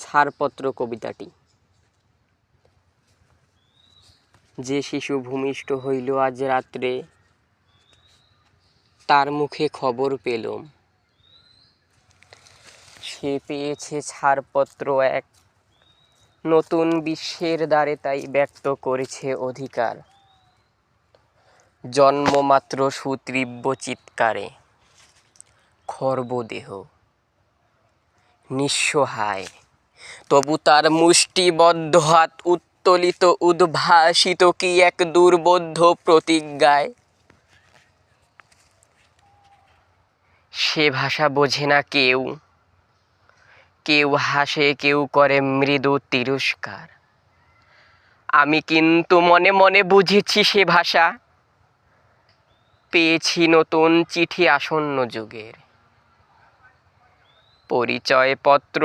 ছাড়পত্র কবিতাটি। যে শিশু ভূমিষ্ঠ হইল আজ রাত্রে, তার মুখে খবর পেলুম, সে পেয়েছে ছাড়পত্র এক, নতুন বিশ্বের দ্বারে তাই ব্যক্ত করেছে অধিকার। জন্মমাত্র সুতীব্র চিৎকারে খর্বদেহ নিঃসহায়, তবু তার মুষ্টিবদ্ধ হাত উত্তোলিত, উদ্ভাসিত কি এক দুর্বোধ্য প্রতিজ্ঞায়। সে ভাষা বোঝে না কেউ, কেউ হাসে, কেউ করে মৃদু তিরস্কার। আমি কিন্তু মনে মনে বুঝেছি সে ভাষা, পেয়েছি নতুন চিঠি আসন্ন যুগের। পরিচয়পত্র